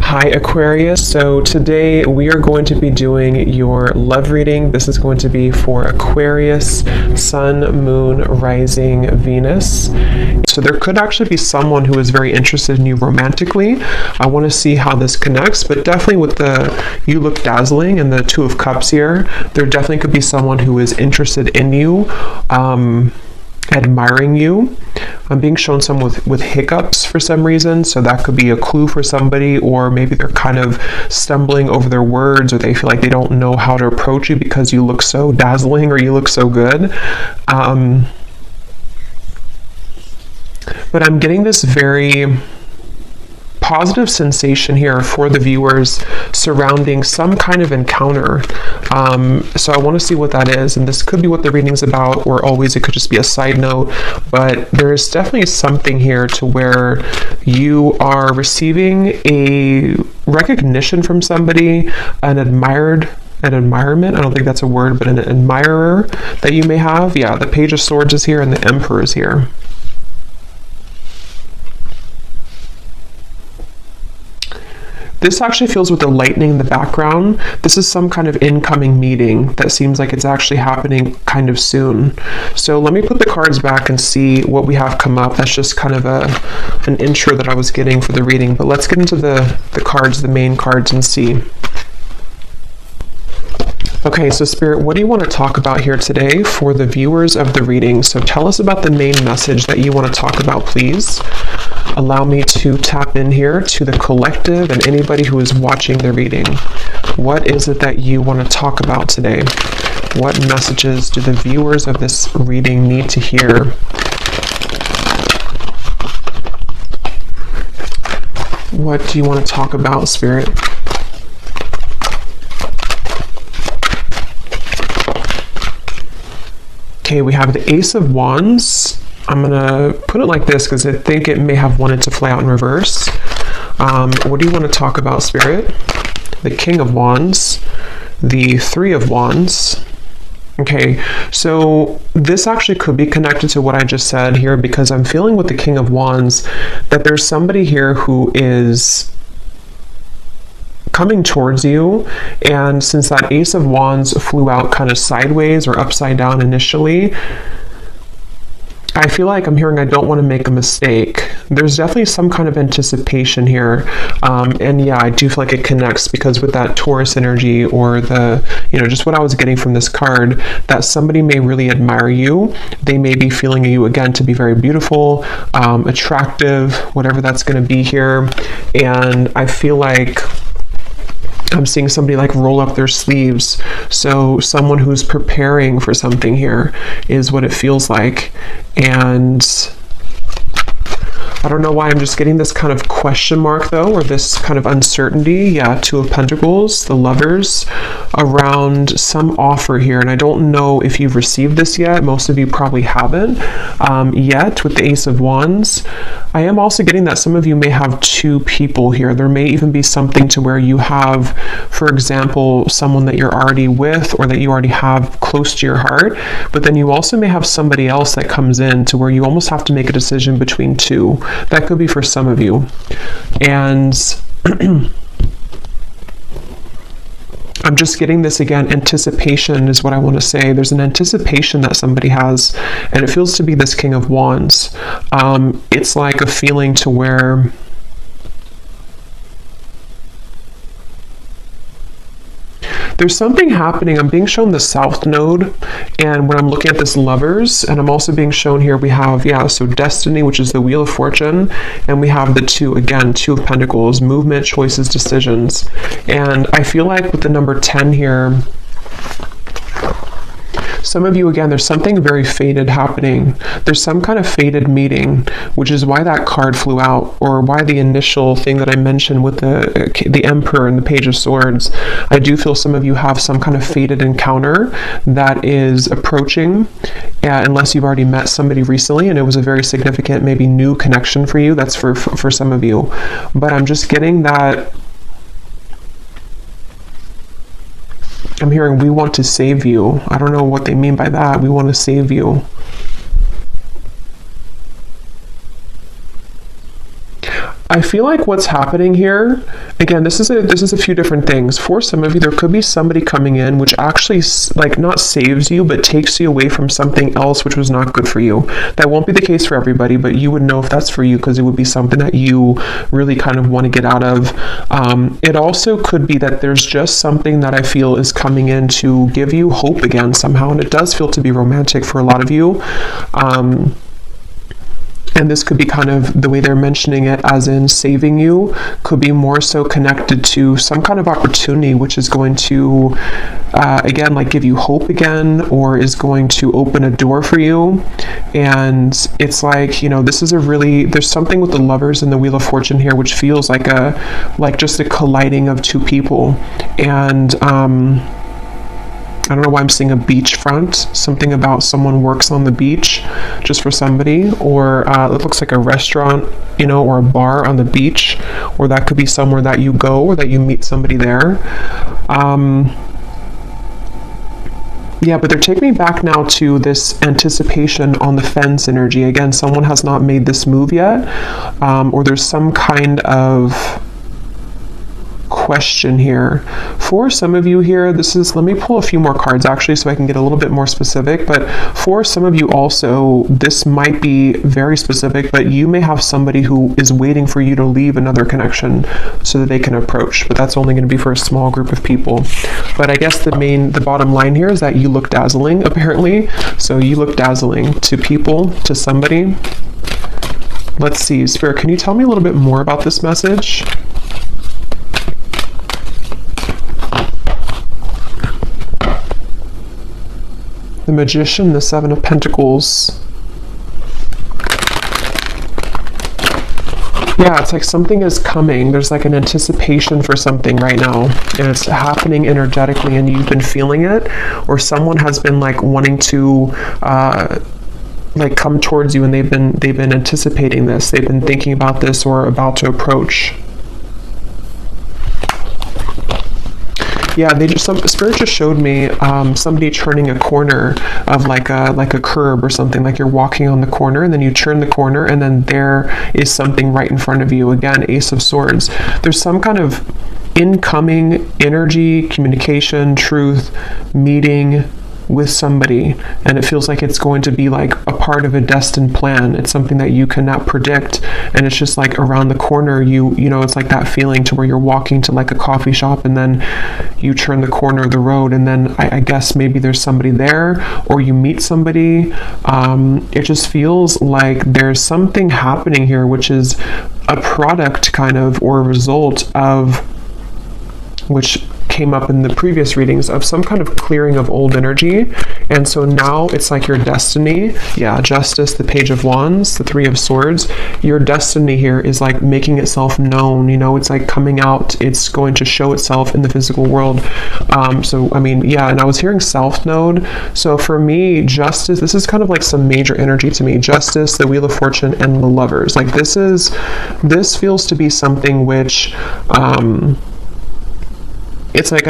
Hi Aquarius, so today we are going to be doing your love reading. This is going to be for Aquarius, Sun, Moon, Rising, Venus. So there could actually be someone who is very interested in you romantically. I want to see how this connects, but definitely with the you look dazzling and the Two of Cups here, there definitely could be someone who is interested in you, admiring you. I'm being shown some with hiccups for some reason, so that could be a clue for somebody, or maybe they're kind of stumbling over their words, or they feel like they don't know how to approach you because you look so dazzling or you look so good. But I'm getting this very positive sensation here for the viewers surrounding some kind of encounter. So I want to see what that is, and this could be what the reading's about, or always it could just be a side note, but there's definitely something here to where you are receiving a recognition from somebody, an admirement, I don't think that's a word, but an admirer that you may have. Yeah, the Page of Swords is here and the Emperor is here. This actually feels with the lightning in the background. This is some kind of incoming meeting that seems like it's actually happening kind of soon. So let me put the cards back and see what we have come up. That's just kind of an intro that I was getting for the reading. But let's get into the cards, the main cards, and see. Okay, so Spirit, what do you want to talk about here today for the viewers of the reading? So tell us about the main message that you want to talk about, please. Allow me to tap in here to the collective and anybody who is watching the reading. What is it that you want to talk about today? What messages do the viewers of this reading need to hear? What do you want to talk about, Spirit? Okay, we have the Ace of Wands. I'm going to put it like this because I think it may have wanted to fly out in reverse. What do you want to talk about, Spirit? The King of Wands, the Three of Wands. Okay, so this actually could be connected to what I just said here, because I'm feeling with the King of Wands that there's somebody here who is coming towards you, and since that Ace of Wands flew out kind of sideways or upside down initially, I feel like I'm hearing I don't want to make a mistake. There's definitely some kind of anticipation here, and yeah, I do feel like it connects, because with that Taurus energy, or the, just what I was getting from this card, that somebody may really admire you. They may be feeling you again to be very beautiful, attractive, whatever that's going to be here, and I feel like I'm seeing somebody like roll up their sleeves. So someone who's preparing for something here is what it feels like. And I don't know why I'm just getting this kind of question mark though, or this kind of uncertainty. Yeah, Two of Pentacles, the Lovers, around some offer here. And I don't know if you've received this yet. Most of you probably haven't yet with the Ace of Wands. I am also getting that some of you may have two people here. There may even be something to where you have, for example, someone that you're already with, or that you already have close to your heart, but then you also may have somebody else that comes in to where you almost have to make a decision between two. That could be for some of you. And I'm just getting this again, anticipation is what I want to say. There's an anticipation that somebody has, and it feels to be this King of Wands. It's like a feeling to where there's something happening. I'm being shown the South Node, and when I'm looking at this Lovers, and I'm also being shown here, we have, so Destiny, which is the Wheel of Fortune, and we have the Two of Pentacles, movement, choices, decisions. And I feel like with the number 10 here, some of you, again, there's something very fated happening. There's some kind of fated meeting, which is why that card flew out, or why the initial thing that I mentioned with the Emperor and the Page of Swords. I do feel some of you have some kind of fated encounter that is approaching, unless you've already met somebody recently and it was a very significant, maybe new connection for you. That's for some of you. But I'm just getting that I'm hearing we want to save you. I don't know what they mean by that. We want to save you. I feel like what's happening here, again, this is a few different things. For some of you, there could be somebody coming in which actually like not saves you, but takes you away from something else which was not good for you. That won't be the case for everybody, but you would know if that's for you because it would be something that you really kind of want to get out of. It also could be that there's just something that I feel is coming in to give you hope again somehow, and it does feel to be romantic for a lot of you. And this could be kind of the way they're mentioning it, as in saving you, could be more so connected to some kind of opportunity which is going to, again, like give you hope again, or is going to open a door for you. And it's like, you know, this is there's something with the Lovers and the Wheel of Fortune here, which feels like just a colliding of two people. And, I don't know why I'm seeing a beachfront, something about someone works on the beach just for somebody, or it looks like a restaurant, you know, or a bar on the beach, or that could be somewhere that you go or that you meet somebody there. Yeah, but they're taking me back now to this anticipation on the fence energy. Again, someone has not made this move yet, or there's some kind of question here. For some of you here, let me pull a few more cards actually so I can get a little bit more specific, but for some of you also, this might be very specific, but you may have somebody who is waiting for you to leave another connection so that they can approach, but that's only going to be for a small group of people. But I guess the bottom line here is that you look dazzling, apparently. So you look dazzling to people, to somebody. Let's see, Spirit, can you tell me a little bit more about this message? The Magician, the Seven of Pentacles. Yeah, it's like something is coming. There's like an anticipation for something right now, and it's happening energetically, and you've been feeling it, or someone has been like wanting to like come towards you, and they've been anticipating this. They've been thinking about this or about to approach. Yeah, Spirit just showed me somebody turning a corner of like a curb or something, like you're walking on the corner and then you turn the corner and then there is something right in front of you. Again, Ace of Swords. There's some kind of incoming energy, communication, truth, meeting with somebody, and it feels like it's going to be like a part of a destined plan. It's something that you cannot predict, and it's just like around the corner. You know, it's like that feeling to where you're walking to like a coffee shop and then you turn the corner of the road, and then I guess maybe there's somebody there, or you meet somebody. It just feels like there's something happening here which is a product kind of, or a result of, which came up in the previous readings, of some kind of clearing of old energy. And so now it's like your destiny. Yeah, Justice, the Page of Wands, the Three of Swords. Your destiny here is like making itself known. You know, it's like coming out. It's going to show itself in the physical world. So, I mean, yeah, and I was hearing South Node. So for me, Justice, this is kind of like some major energy to me. Justice, the Wheel of Fortune, and the Lovers. Like this feels to be something which, it's like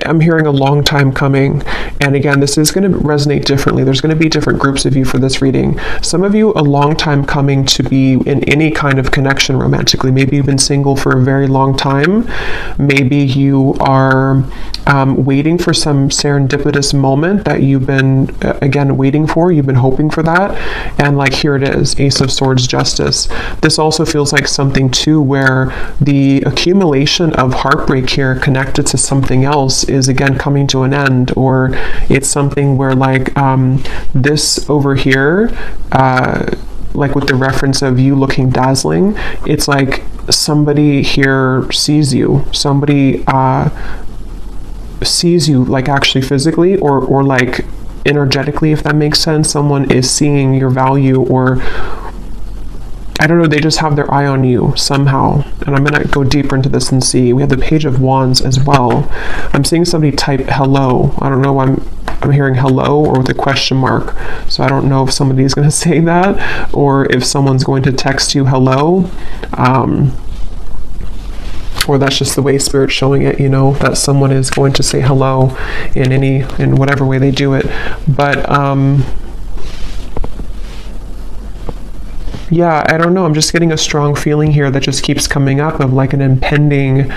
I'm hearing a long time coming. And again, this is going to resonate differently. There's going to be different groups of you for this reading. Some of you, a long time coming to be in any kind of connection romantically. Maybe you've been single for a very long time. Maybe you are waiting for some serendipitous moment that you've been, again, waiting for. You've been hoping for that. And like, here it is, Ace of Swords, Justice. This also feels like something too where the accumulation of heartbreak here connected to something else is again coming to an end, or it's something where like this over here, like with the reference of you looking dazzling, it's like somebody here sees you, somebody sees you like actually physically or like energetically, if that makes sense. Someone is seeing your value, or I don't know, they just have their eye on you somehow. And I'm going to go deeper into this and see. We have the Page of Wands as well. I'm seeing somebody type hello. I don't know why I'm hearing hello or with a question mark. So I don't know if somebody's going to say that, or if someone's going to text you hello. Or that's just the way Spirit's showing it, you know, that someone is going to say hello in whatever way they do it. But, Yeah, I don't know. I'm just getting a strong feeling here that just keeps coming up of like an impending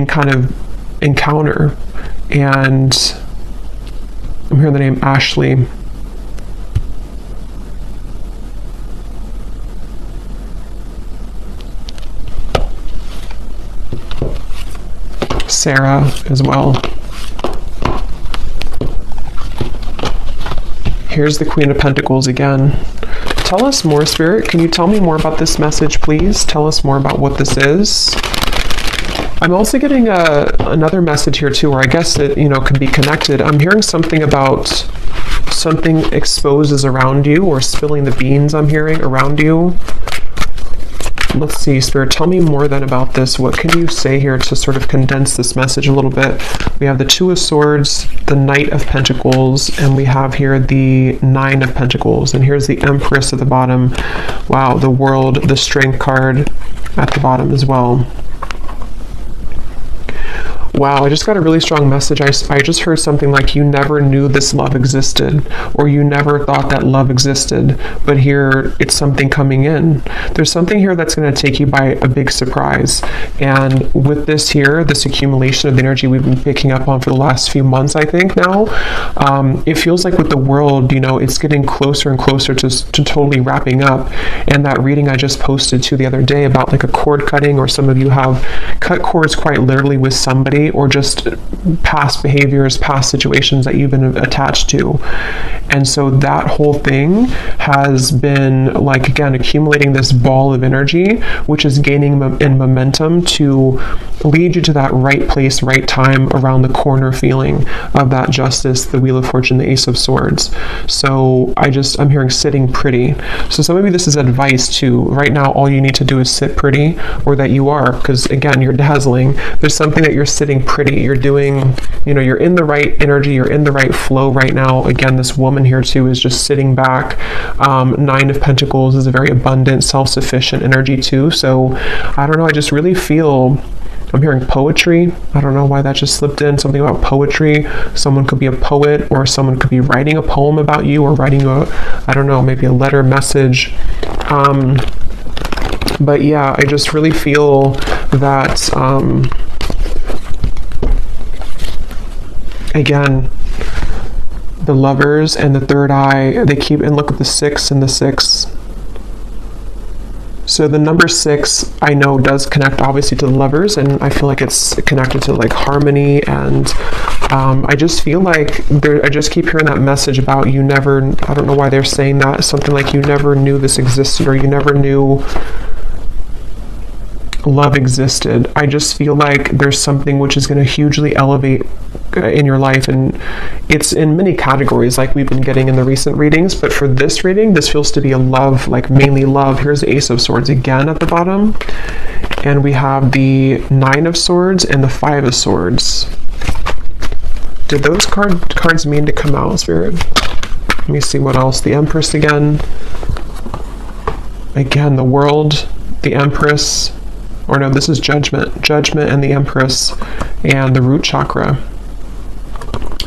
kind of encounter. And I'm hearing the name Ashley. Sarah as well. Here's the Queen of Pentacles again. Tell us more, Spirit. Can you tell me more about this message, please? Tell us more about what this is. I'm also getting another message here too, where I guess it, could be connected. I'm hearing something about something exposes around you, or spilling the beans, I'm hearing, around you. Let's see, Spirit, tell me more then about this. What can you say here to sort of condense this message a little bit? We have the Two of Swords, the Knight of Pentacles, and we have here the Nine of Pentacles. And here's the Empress at the bottom. Wow, the World, the Strength card at the bottom as well. Wow, I just got a really strong message. I just heard something like you never knew this love existed, or you never thought that love existed, but here it's something coming in. There's something here that's going to take you by a big surprise. And with this here, this accumulation of energy we've been picking up on for the last few months, I think now, it feels like with the world, it's getting closer and closer to totally wrapping up. And that reading I just posted to the other day about like a cord cutting, or some of you have cut cords quite literally with somebody, or just past behaviors, past situations that you've been attached to. And so that whole thing has been like, again, accumulating this ball of energy, which is gaining in momentum to lead you to that right place, right time, around the corner feeling of that Justice, the Wheel of Fortune, the Ace of Swords. So I'm hearing sitting pretty. So some of you, this is advice too. Right now, all you need to do is sit pretty, or that you are, because again, you're dazzling. There's something that you're sitting pretty. You're doing, you're in the right energy, you're in the right flow right now. Again, this woman here too is just sitting back. Nine of Pentacles is a very abundant, self-sufficient energy too. So I don't know, I just really feel, I'm hearing poetry. I don't know why that just slipped in, something about poetry. Someone could be a poet, or someone could be writing a poem about you, or writing maybe a letter message. But yeah, I just really feel that, again, the Lovers and the Third Eye, they keep, and look at the 6 and the 6. So the number 6, I know, does connect obviously to the Lovers, and I feel like it's connected to like harmony, and I just feel like I just keep hearing that message about you never, I don't know why they're saying that, something like you never knew this existed, or you never knew love existed. I just feel like there's something which is going to hugely elevate in your life, and it's in many categories like we've been getting in the recent readings, but for this reading, this feels to be a love, like mainly love. Here's the Ace of Swords again at the bottom, and we have the Nine of Swords and the Five of Swords. Did those cards mean to come out, Spirit? Let me see what else. The Empress again, the World, the Empress, or no, this is Judgment and the Empress, and the root chakra.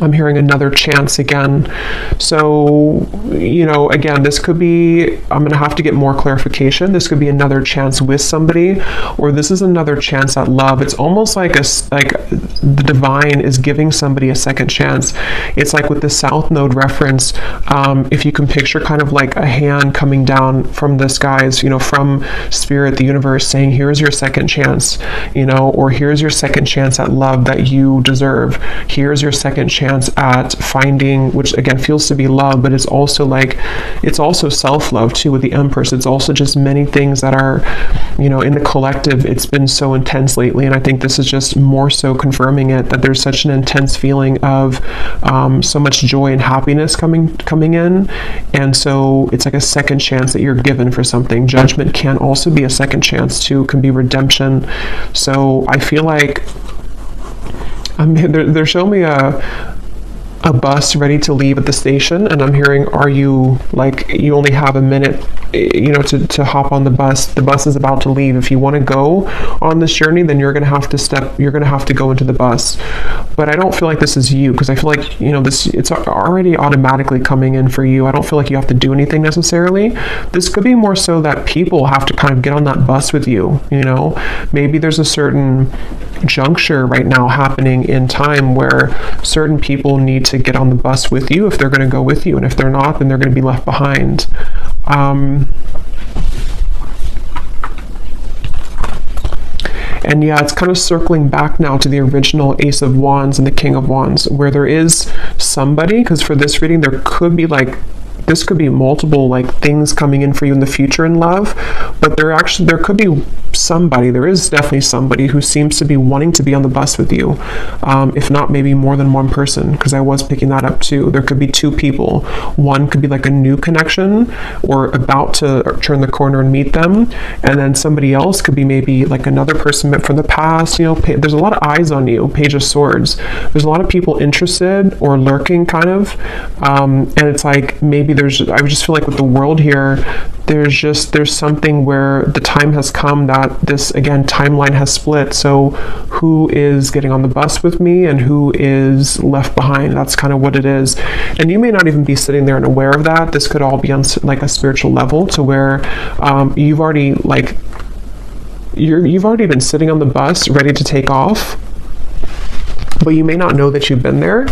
I'm hearing another chance again. So, again, this could be, I'm going to have to get more clarification. This could be another chance with somebody, or this is another chance at love. It's almost like the divine is giving somebody a second chance. It's like with the South Node reference, if you can picture kind of like a hand coming down from the skies, from Spirit, the universe, saying, here's your second chance, or here's your second chance at love that you deserve. Here's your second chance at finding, which again feels to be love, but it's also self-love too with the Empress. It's also just many things that are, in the collective, it's been so intense lately, and I think this is just more so confirming it, that there's such an intense feeling of so much joy and happiness coming in, and so it's like a second chance that you're given for something. Judgment can also be a second chance too, can be redemption. So I feel like they're showing me a bus ready to leave at the station, and I'm hearing, are you, like, you only have a minute, you know, to hop on the bus. The bus is about to leave. If you want to go on this journey, then you're going to have to go into the bus. But I don't feel like this is you, because I feel like, you know, it's already automatically coming in for you. I don't feel like you have to do anything necessarily. This could be more so that people have to kind of get on that bus with you, you know. Maybe there's a certain juncture right now happening in time where certain people need to get on the bus with you if they're going to go with you, and if they're not, then they're going to be left behind. And yeah, it's kind of circling back now to the original Ace of Wands and the King of Wands, where there is somebody, because for this reading there could be like, this could be multiple like things coming in for you in the future in love, but there could be somebody, there is definitely somebody who seems to be wanting to be on the bus with you, if not maybe more than one person, because I was picking that up too. There could be two people. One could be like a new connection or about to turn the corner and meet them, and then somebody else could be maybe like another person met from the past. You know, there's a lot of eyes on you. Page of Swords. There's a lot of people interested or lurking kind of, and it's like maybe I just feel like with the world here, there's something where the time has come that this, again, timeline has split. So who is getting on the bus with me and who is left behind? That's kind of what it is. And you may not even be sitting there and aware of that. This could all be on like a spiritual level, to where you've already been sitting on the bus ready to take off, but you may not know that you've been there.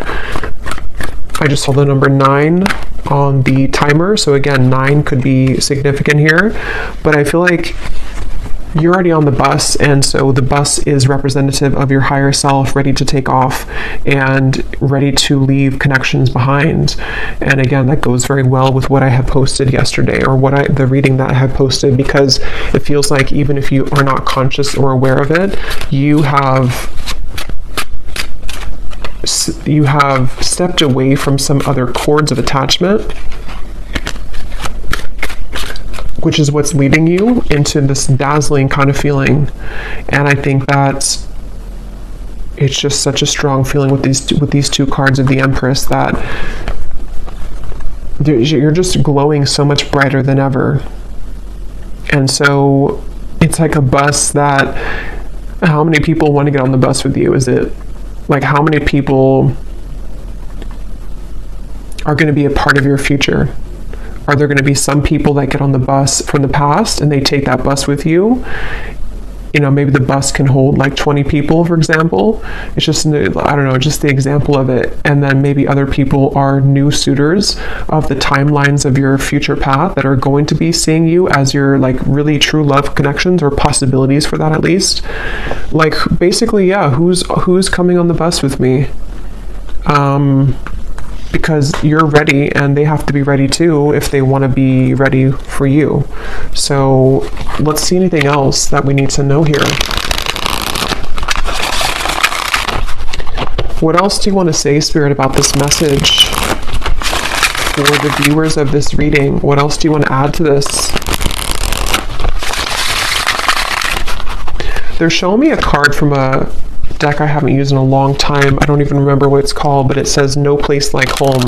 I just saw the number 9 on the timer, so again, 9 could be significant here, but I feel like you're already on the bus, and so the bus is representative of your higher self, ready to take off and ready to leave connections behind. And again, that goes very well with what I had posted yesterday, or the reading that I had posted, because it feels like even if you are not conscious or aware of it, you have stepped away from some other cords of attachment, which is what's leading you into this dazzling kind of feeling. And I think that it's just such a strong feeling with these two cards of the Empress, that you're just glowing so much brighter than ever. And so it's like a bus that, how many people want to get on the bus with you? Is it like, how many people are going to be a part of your future? Are there going to be some people that get on the bus from the past and they take that bus with you? You know, maybe the bus can hold like 20 people, for example. It's just, I don't know, just the example of it. And then maybe other people are new suitors of the timelines of your future path that are going to be seeing you as your like really true love connections, or possibilities for that at least. Like, basically, yeah, who's coming on the bus with me? Because you're ready, and they have to be ready too if they want to be ready for you. So let's see anything else that we need to know here. What else do you want to say, Spirit, about this message for the viewers of this reading? What else do you want to add to this? They're showing me a card from a deck I haven't used in a long time. I don't even remember what it's called, but it says No Place Like Home.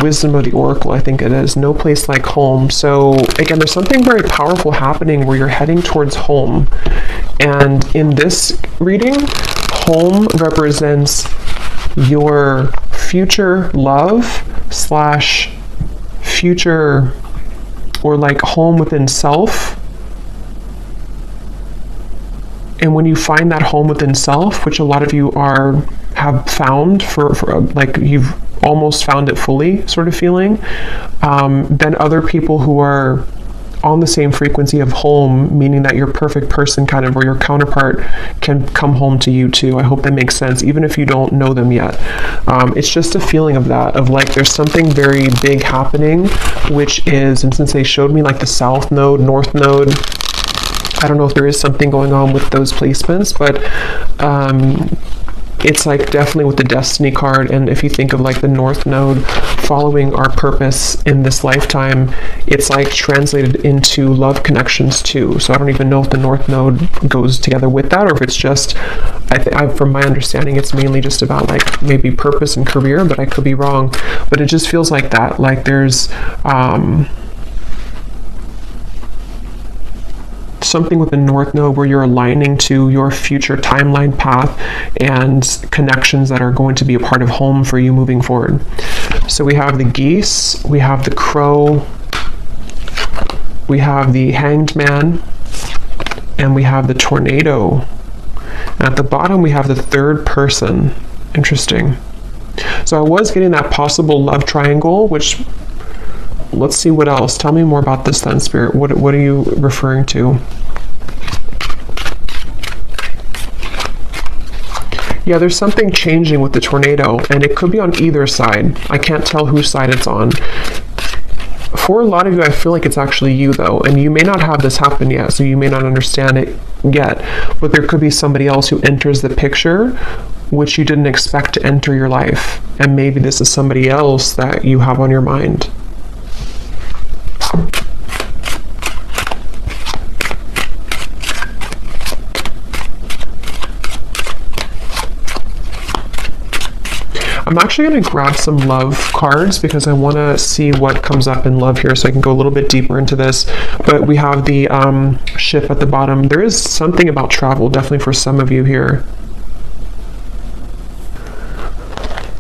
Wisdom of the Oracle, I think it is. No Place Like Home. So again, there's something very powerful happening where you're heading towards home. And in this reading, home represents your future love / future, or like home within self. And when you find that home within self, which a lot of you have found for like you've almost found it fully sort of feeling, then other people who are on the same frequency of home, meaning that your perfect person kind of, or your counterpart, can come home to you too. I hope that makes sense, even if you don't know them yet. It's just a feeling of that, of like there's something very big happening, which is, and since they showed me like the South Node, North Node, I don't know if there is something going on with those placements, but it's like definitely with the Destiny card. And if you think of like the North Node following our purpose in this lifetime, it's like translated into love connections too. So I don't even know if the North Node goes together with that, or if it's just from my understanding, it's mainly just about like maybe purpose and career, but I could be wrong. But it just feels like that. Like there's something with the North Node where you're aligning to your future timeline path and connections that are going to be a part of home for you moving forward. So we have the geese, we have the crow, we have the hanged man, and we have the tornado. And at the bottom we have the third person. Interesting. So I was getting that possible love triangle, which, let's see what else. Tell me more about this then, Spirit. What are you referring to? Yeah, there's something changing with the tornado, and it could be on either side. I can't tell whose side it's on. For a lot of you, I feel like it's actually you, though, and you may not have this happen yet, so you may not understand it yet, but there could be somebody else who enters the picture which you didn't expect to enter your life, and maybe this is somebody else that you have on your mind. I'm actually going to grab some love cards because I want to see what comes up in love here, so I can go a little bit deeper into this. But we have the ship at the bottom. There is something about travel, definitely for some of you here.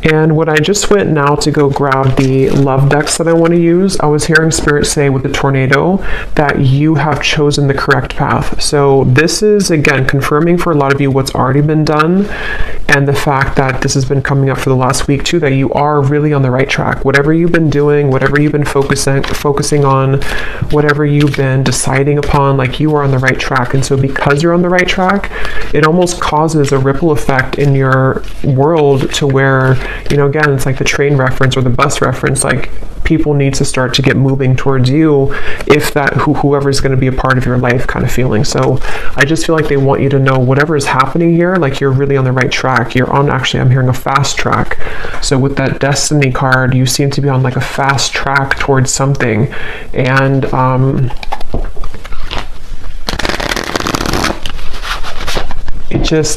And when I just went now to go grab the love decks that I want to use, I was hearing Spirit say with the tornado that you have chosen the correct path. So this is, again, confirming for a lot of you what's already been done, and the fact that this has been coming up for the last week too, that you are really on the right track. Whatever you've been doing, whatever you've been focusing on, whatever you've been deciding upon, like you are on the right track. And so because you're on the right track, it almost causes a ripple effect in your world to where, you know, again, it's like the train reference or the bus reference, like people need to start to get moving towards you if that whoever's going to be a part of your life kind of feeling. So I just feel like they want you to know whatever is happening here, like you're really on the right track. You're on, actually, I'm hearing a fast track. So with that Destiny card, you seem to be on like a fast track towards something. And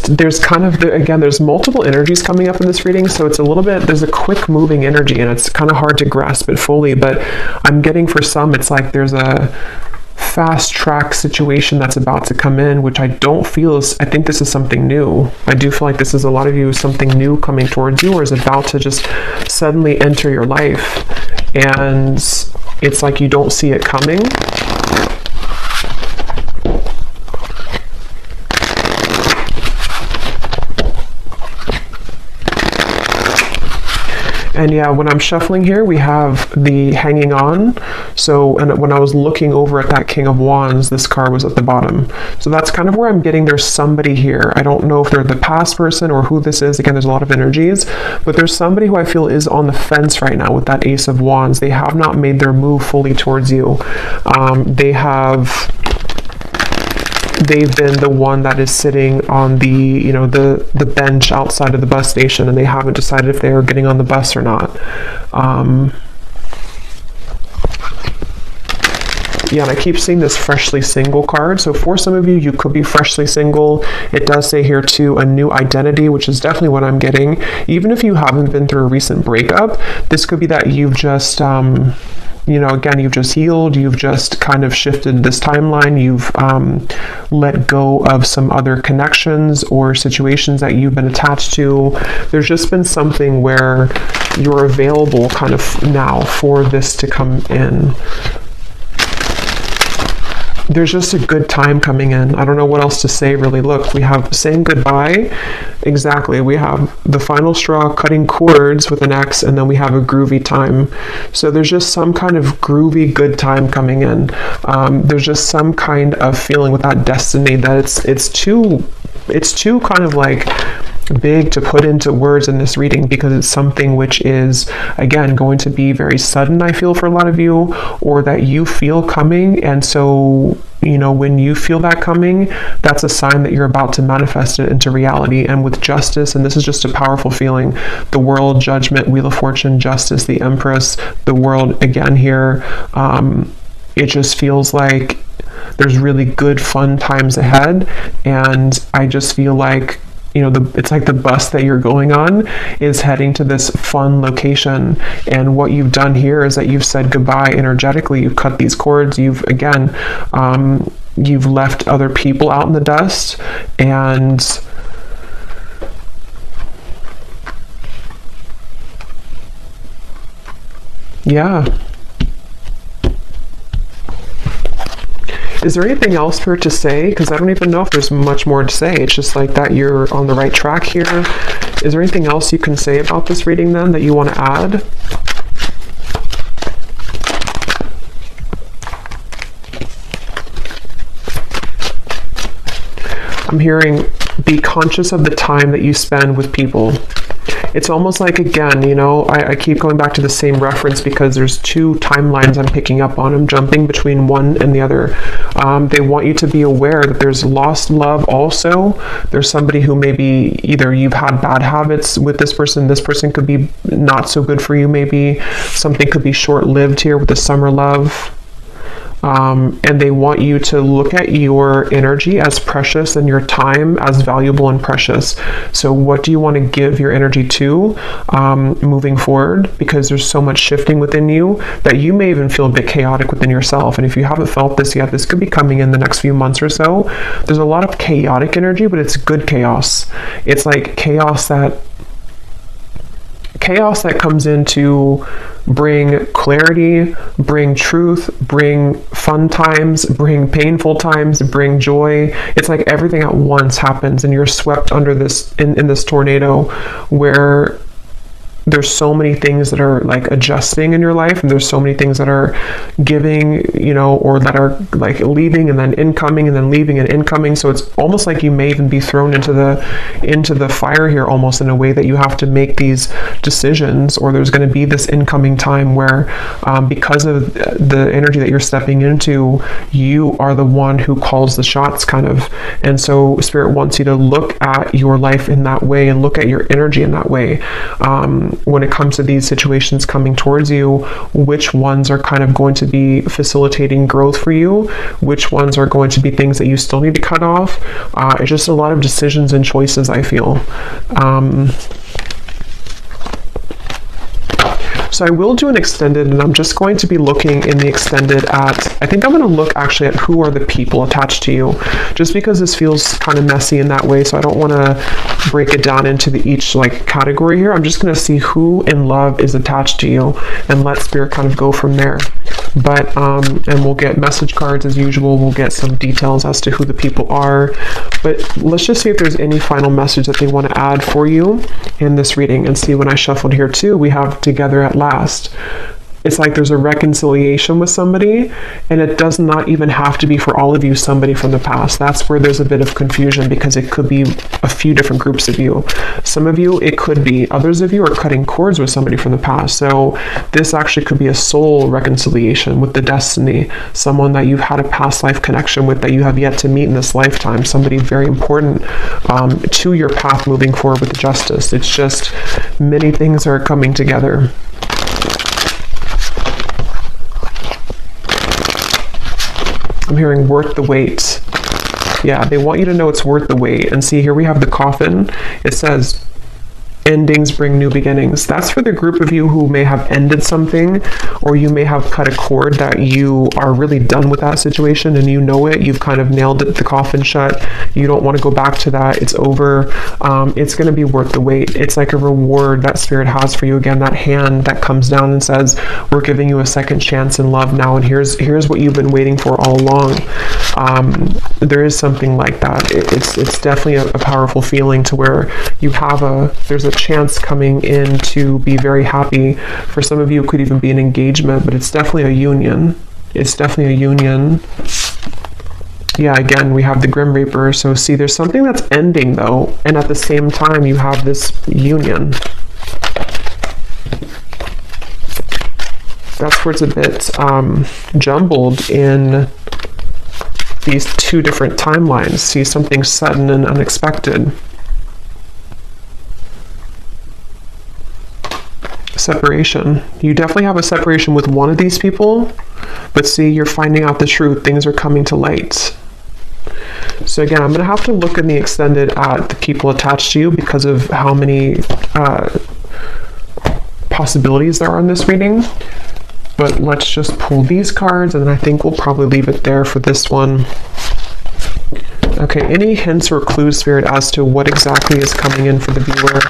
there's kind of, again, there's multiple energies coming up in this reading, so it's a little bit, there's a quick moving energy, and it's kind of hard to grasp it fully, but I'm getting for some, it's like there's a fast track situation that's about to come in, which I don't feel is, I think this is something new. I do feel like this is a lot of you, something new coming towards you, or is about to just suddenly enter your life, and it's like you don't see it coming. And yeah, when I'm shuffling here, we have the hanging on. So, and when I was looking over at that King of Wands, this card was at the bottom. So that's kind of where I'm getting there's somebody here. I don't know if they're the past person or who this is. Again, there's a lot of energies, but there's somebody who I feel is on the fence right now with that Ace of Wands. They have not made their move fully towards you. They've been the one that is sitting on the, you know, the bench outside of the bus station, and they haven't decided if they are getting on the bus or not. Yeah, and I keep seeing this freshly single card. So for some of you, you could be freshly single. It does say here too, a new identity, which is definitely what I'm getting. Even if you haven't been through a recent breakup, this could be that you've just, you know, again, you've just healed, you've just kind of shifted this timeline, you've let go of some other connections or situations that you've been attached to. There's just been something where you're available kind of now for this to come in. There's just a good time coming in. I don't know what else to say, really. Look, we have saying goodbye. Exactly. We have the final straw, cutting cords with an X, and then we have a groovy time. So there's just some kind of groovy good time coming in. There's just some kind of feeling with that destiny that it's too kind of like big to put into words in this reading, because it's something which is, again, going to be very sudden, I feel, for a lot of you, or that you feel coming. And so, you know, when you feel that coming, that's a sign that you're about to manifest it into reality. And with justice, and this is just a powerful feeling, the World, Judgment, Wheel of Fortune, Justice, the Empress, the World again here, it just feels like there's really good fun times ahead. And I just feel like, it's like the bus that you're going on is heading to this fun location. And what you've done here is that you've said goodbye energetically. You've cut these cords. You've left other people out in the dust, and yeah. Is there anything else for it to say? Because I don't even know if there's much more to say. It's just like that you're on the right track here. Is there anything else you can say about this reading then that you want to add? I'm hearing, be conscious of the time that you spend with people. It's almost like, again, I keep going back to the same reference because there's two timelines I'm picking up on. I'm jumping between one and the other. They want you to be aware that there's lost love also. There's somebody who maybe either you've had bad habits with this person could be not so good for you maybe. Something could be short-lived here with the summer love. And they want you to look at your energy as precious and your time as valuable and precious. So what do you want to give your energy to moving forward? Because there's so much shifting within you that you may even feel a bit chaotic within yourself. And if you haven't felt this yet, this could be coming in the next few months or so. There's a lot of chaotic energy, but it's good chaos. It's like chaos that comes in to bring clarity, bring truth, bring fun times, bring painful times, bring joy. It's like everything at once happens and you're swept under this in this tornado where there's so many things that are like adjusting in your life, and there's so many things that are giving, or that are like leaving and then incoming and then leaving and incoming. So it's almost like you may even be thrown into the fire here, almost in a way that you have to make these decisions, or there's going to be this incoming time where because of the energy that you're stepping into, you are the one who calls the shots kind of. And so Spirit wants you to look at your life in that way and look at your energy in that way. When it comes to these situations coming towards you, which ones are kind of going to be facilitating growth for you? Which ones are going to be things that you still need to cut off? It's just a lot of decisions and choices, I feel. So I will do an extended, and I'm just going to be looking in the extended at, I think I'm going to look actually at who are the people attached to you, just because this feels kind of messy in that way. So I don't want to break it down into each like category here. I'm just going to see who in love is attached to you and let Spirit kind of go from there. But, and we'll get message cards as usual. We'll get some details as to who the people are. But let's just see if there's any final message that they want to add for you in this reading. And see, when I shuffled here too, we have together at last. It's like there's a reconciliation with somebody, and it does not even have to be for all of you somebody from the past. That's where there's a bit of confusion, because it could be a few different groups of you. Some of you, it could be. Others of you are cutting cords with somebody from the past. So this actually could be a soul reconciliation with the destiny, someone that you've had a past life connection with that you have yet to meet in this lifetime, somebody very important to your path moving forward with justice. It's just many things are coming together. I'm hearing worth the wait. Yeah, they want you to know it's worth the wait. And see, here we have the coffin. It says, endings bring new beginnings. That's for the group of you who may have ended something, or you may have cut a cord that you are really done with that situation and you know it. You've kind of nailed it, the coffin shut. You don't want to go back to that. It's over. It's going to be worth the wait. It's like a reward that Spirit has for you. Again, that hand that comes down and says, we're giving you a second chance in love now, and here's what you've been waiting for all along. There is something like that. It's definitely a powerful feeling to where you have there's a chance coming in to be very happy. For some of you, it could even be an engagement, but it's definitely a union. It's definitely a union. Yeah, again, we have the Grim Reaper. So see, there's something that's ending though, and at the same time, you have this union. That's where it's a bit jumbled in these two different timelines. See, something sudden and unexpected. Separation. You definitely have a separation with one of these people, but see, you're finding out the truth. Things are coming to light. So again, I'm going to have to look in the extended at the people attached to you because of how many possibilities there are in this reading. But let's just pull these cards, and then I think we'll probably leave it there for this one. Okay, any hints or clues, Spirit, as to what exactly is coming in for the viewer?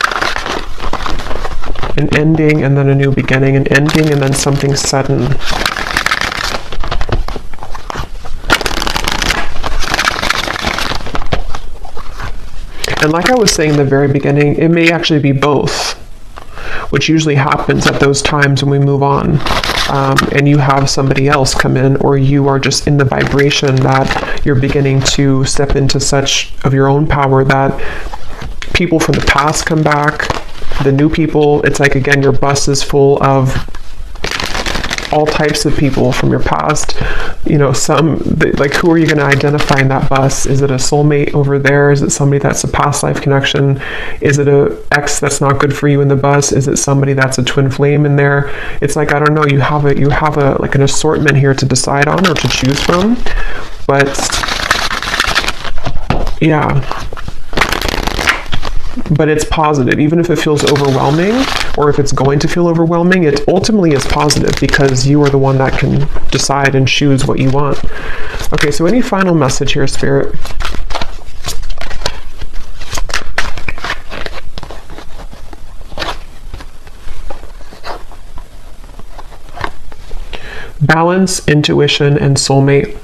An ending and then a new beginning, an ending and then something sudden. And like I was saying in the very beginning, it may actually be both, which usually happens at those times when we move on. And you have somebody else come in, or you are just in the vibration that you're beginning to step into such of your own power that people from the past come back, the new people. It's like, again, your bus is full of all types of people from your past. You know, like, who are you going to identify in that bus? Is it a soulmate over there? Is it somebody that's a past life connection? Is it a ex that's not good for you in the bus? Is it somebody that's a twin flame in there? It's like, I don't know, you have a like an assortment here to decide on or to choose from. But yeah, but it's positive. Even if it feels overwhelming, or if it's going to feel overwhelming, it ultimately is positive because you are the one that can decide and choose what you want. Okay, so any final message here, Spirit? Balance, intuition, and soulmate.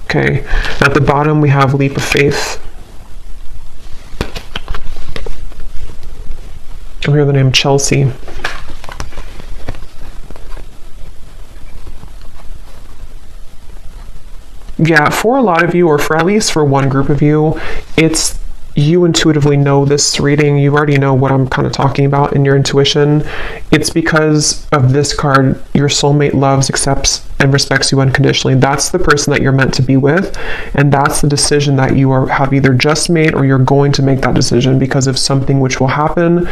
Okay, at the bottom we have leap of faith. I hear the name Chelsea. Yeah, for a lot of you, or for at least for one group of you, it's you intuitively know this reading. You already know what I'm kind of talking about in your intuition. It's because of this card. Your soulmate loves, accepts, and respects you unconditionally. That's the person that you're meant to be with, and that's the decision that you have either just made or you're going to make that decision because of something which will happen,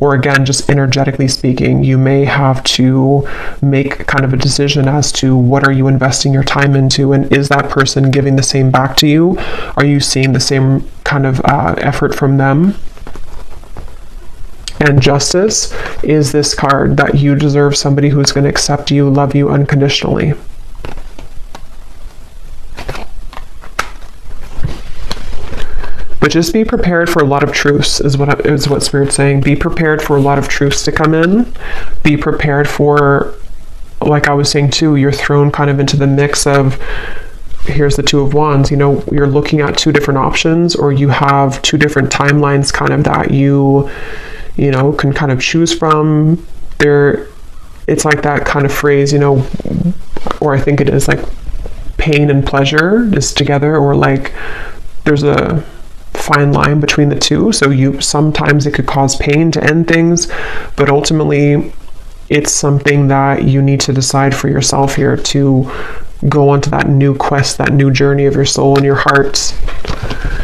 or again, just energetically speaking, you may have to make kind of a decision as to what are you investing your time into, and is that person giving the same back to you? Are you seeing the same kind of effort from them? And justice is this card, that you deserve somebody who's going to accept you, love you unconditionally. But just be prepared for a lot of truths is what Spirit's saying. Be prepared for a lot of truths to come in. Be prepared for, like I was saying too, you're thrown kind of into the mix of, here's the Two of Wands, you know, you're looking at two different options, or you have two different timelines kind of that you know, can kind of choose from. It's like that kind of phrase, you know, or I think it is like pain and pleasure is together, or like there's a fine line between the two. So sometimes it could cause pain to end things, but ultimately it's something that you need to decide for yourself here to go onto that new quest, that new journey of your soul and your heart.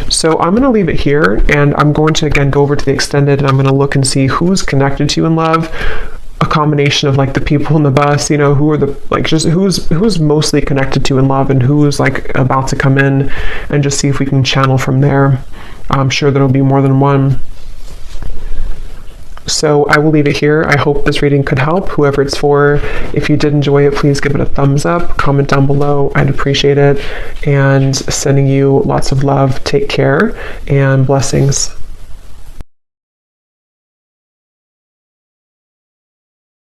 So I'm going to leave it here, and I'm going to again go over to the extended, and I'm going to look and see who's connected to you in love. A combination of like the people in the bus, you know, who are the, like, just who's mostly connected to in love, and who's like about to come in, and just see if we can channel from there. I'm sure there'll be more than one. So I will leave it here. I hope this reading could help whoever it's for. If you did enjoy it, please give it a thumbs up, comment down below. I'd appreciate it. And sending you lots of love. Take care and blessings.